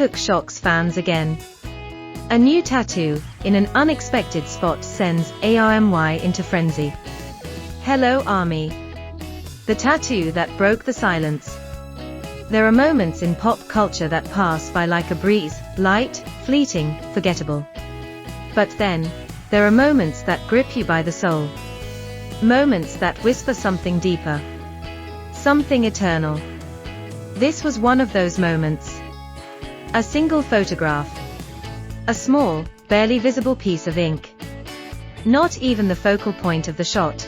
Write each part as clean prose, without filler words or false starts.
Jungkook shocks fans again. A new tattoo, in an unexpected spot, sends ARMY into frenzy. Hello Army. The tattoo that broke the silence. There are moments in pop culture that pass by like a breeze, light, fleeting, forgettable. But then, there are moments that grip you by the soul. Moments that whisper something deeper. Something eternal. This was one of those moments. A single photograph. A small, barely visible piece of ink. Not even the focal point of the shot.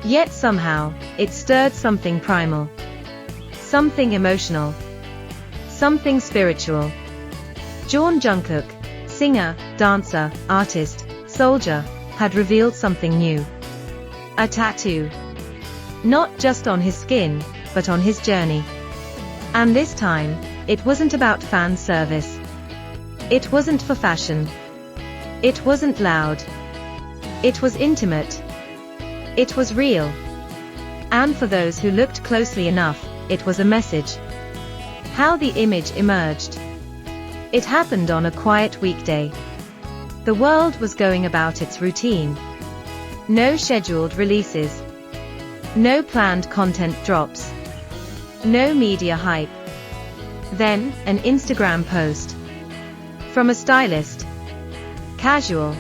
Yet somehow, it stirred something primal. Something emotional. Something spiritual. Jungkook, singer, dancer, artist, soldier, had revealed something new. A tattoo. Not just on his skin, but on his journey. And this time, it wasn't about fan service. It wasn't for fashion. It wasn't loud. It was intimate. It was real. And for those who looked closely enough, it was a message. How the image emerged. It happened on a quiet weekday. The world was going about its routine. No scheduled releases. No planned content drops. No media hype. Then, an Instagram post. From a stylist. Casual.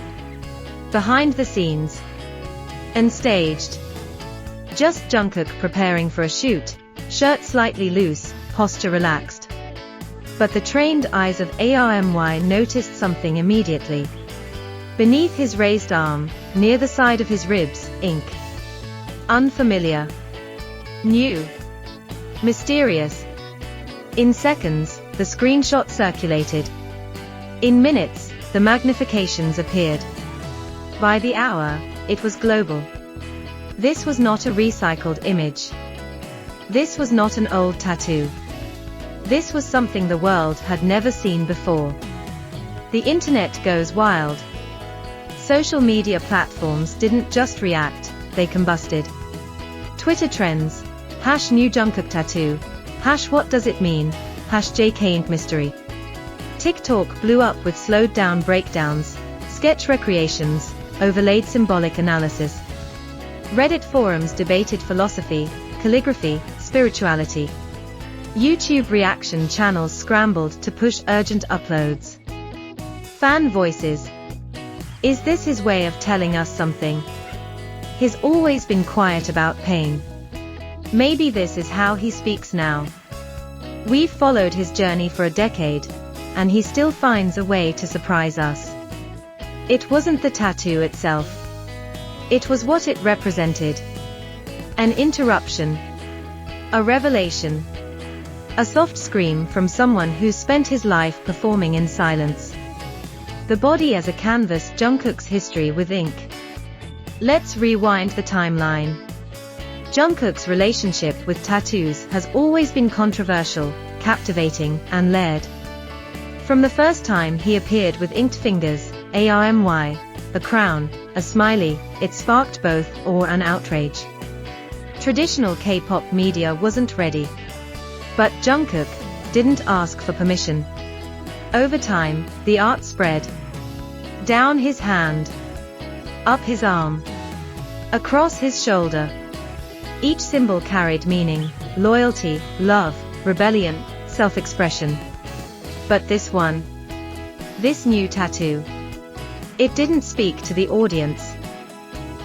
Behind the scenes. Unstaged. Just Jungkook preparing for a shoot, shirt slightly loose, posture relaxed. But the trained eyes of ARMY noticed something immediately. Beneath his raised arm, near the side of his ribs, ink. Unfamiliar. New. Mysterious. In seconds, the screenshot circulated. In minutes, the magnifications appeared. By the hour, it was global. This was not a recycled image. This was not an old tattoo. This was something the world had never seen before. The internet goes wild. Social media platforms didn't just react, they combusted. Twitter trends, #new Jungkook tattoo, #what does it mean, #JK mystery. TikTok blew up with slowed down breakdowns, sketch recreations, overlaid symbolic analysis. Reddit forums debated philosophy, calligraphy, spirituality. YouTube reaction channels scrambled to push urgent uploads. Fan voices. Is this his way of telling us something? He's always been quiet about pain. Maybe this is how he speaks now. We've followed his journey for a decade, and he still finds a way to surprise us. It wasn't the tattoo itself. It was what it represented. An interruption. A revelation. A soft scream from someone who's spent his life performing in silence. The body as a canvas, Jungkook's history with ink. Let's rewind the timeline. Jungkook's relationship with tattoos has always been controversial, captivating, and layered. From the first time he appeared with inked fingers, ARMY, a crown, a smiley, it sparked both awe and outrage. Traditional K-pop media wasn't ready. But Jungkook didn't ask for permission. Over time, the art spread. Down his hand. Up his arm. Across his shoulder. Each symbol carried meaning, loyalty, love, rebellion, self-expression. But this one. This new tattoo. It didn't speak to the audience.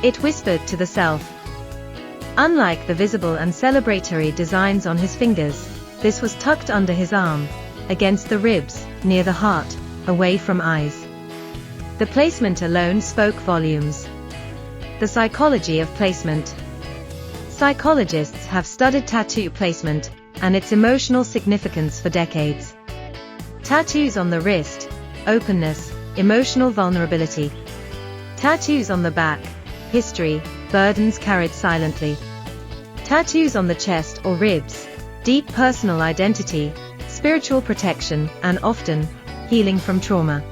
It whispered to the self. Unlike the visible and celebratory designs on his fingers, this was tucked under his arm, against the ribs, near the heart, away from eyes. The placement alone spoke volumes. The psychology of placement. Psychologists have studied tattoo placement, and its emotional significance for decades. Tattoos on the wrist, openness, emotional vulnerability. Tattoos on the back, history, burdens carried silently. Tattoos on the chest or ribs, deep personal identity, spiritual protection, and often, healing from trauma.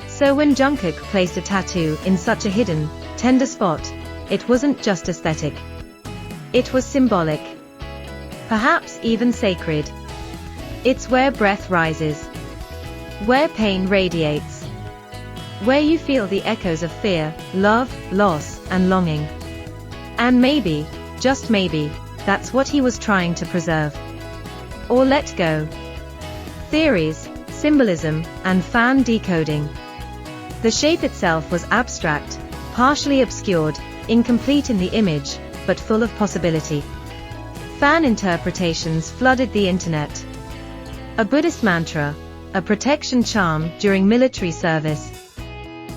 So when Jungkook placed a tattoo in such a hidden, tender spot, it wasn't just aesthetic. It was symbolic. Perhaps even sacred. It's where breath rises, Where pain radiates. Where you feel the echoes of fear, love, loss, and longing. And maybe, just maybe, that's what he was trying to preserve. Or let go. Theories, symbolism, and fan decoding. The shape itself was abstract, partially obscured, incomplete in the image, but full of possibility. Fan interpretations flooded the internet. A Buddhist mantra, a protection charm during military service.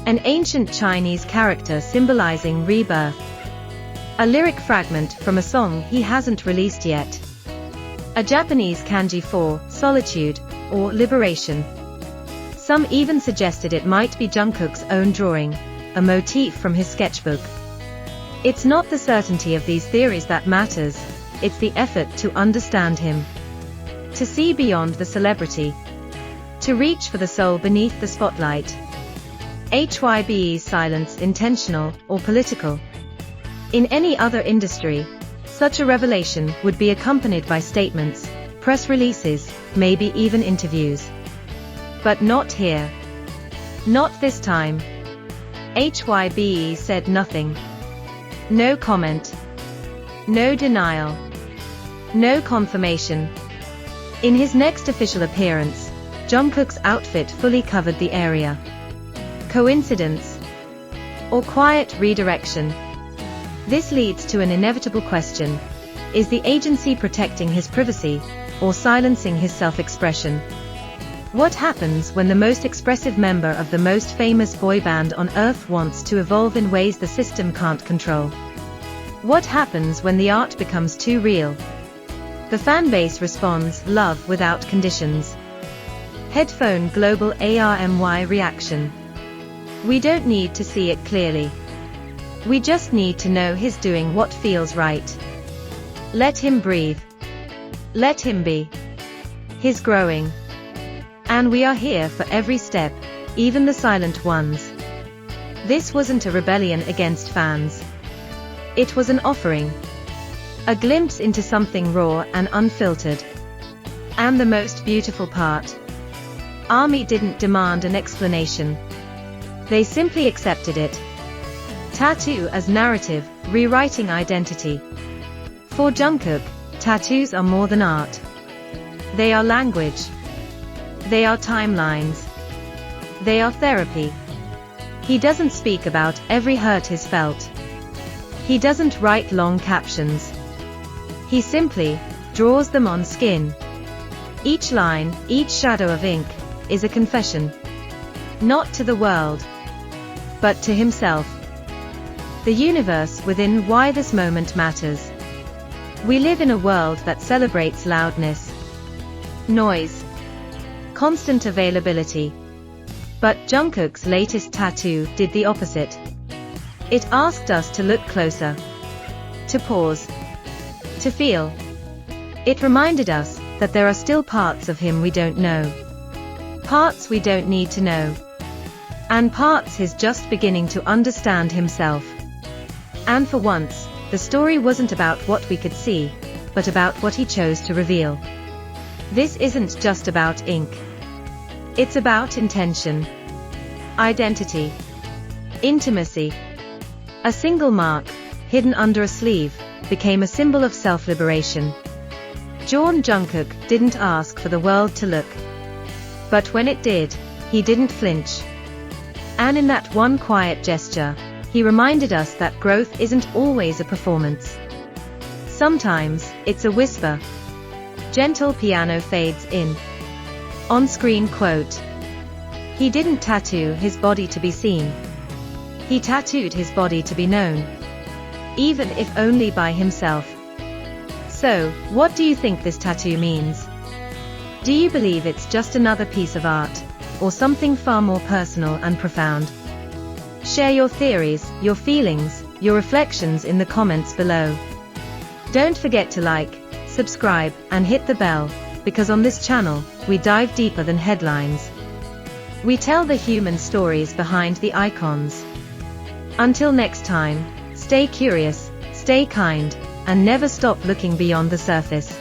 An ancient Chinese character symbolizing rebirth. A lyric fragment from a song he hasn't released yet. A Japanese kanji for solitude or liberation. Some even suggested it might be Jungkook's own drawing, a motif from his sketchbook. It's not the certainty of these theories that matters, it's the effort to understand him. To see beyond the celebrity. To reach for the soul beneath the spotlight. HYBE's silence intentional or political? In any other industry, such a revelation would be accompanied by statements, press releases, maybe even interviews. But not here. Not this time. HYBE said nothing. No comment. No denial. No confirmation. In his next official appearance, Jungkook's outfit fully covered the area. Coincidence? Or quiet redirection? This leads to an inevitable question. Is the agency protecting his privacy, or silencing his self-expression? What happens when the most expressive member of the most famous boy band on Earth wants to evolve in ways the system can't control? What happens when the art becomes too real? The fanbase responds, love without conditions. Headphone Global ARMY reaction. We don't need to see it clearly. We just need to know he's doing what feels right. Let him breathe. Let him be. He's growing. And we are here for every step, even the silent ones. This wasn't a rebellion against fans. It was an offering. A glimpse into something raw and unfiltered. And the most beautiful part. ARMY didn't demand an explanation. They simply accepted it. Tattoo as narrative, rewriting identity. For Jungkook, tattoos are more than art. They are language. They are timelines. They are therapy. He doesn't speak about every hurt he's felt. He doesn't write long captions. He simply draws them on skin. Each line, each shadow of ink, is a confession. Not to the world, but to himself. The universe within why this moment matters. We live in a world that celebrates loudness, noise, constant availability. But Jungkook's latest tattoo did the opposite. It asked us to look closer, to pause, to feel. It reminded us that there are still parts of him we don't know. Parts we don't need to know. And parts he's just beginning to understand himself. And for once, the story wasn't about what we could see, but about what he chose to reveal. This isn't just about ink. It's about intention, identity, intimacy. A single mark, hidden under a sleeve, became a symbol of self-liberation. Jungkook didn't ask for the world to look. But when it did, he didn't flinch. And in that one quiet gesture, he reminded us that growth isn't always a performance. Sometimes, it's a whisper. Gentle piano fades in. On-screen quote. He didn't tattoo his body to be seen. He tattooed his body to be known. Even if only by himself. So, what do you think this tattoo means? Do you believe it's just another piece of art, or something far more personal and profound? Share your theories, your feelings, your reflections in the comments below. Don't forget to like, subscribe, and hit the bell, because on this channel, we dive deeper than headlines. We tell the human stories behind the icons. Until next time, stay curious, stay kind, and never stop looking beyond the surface.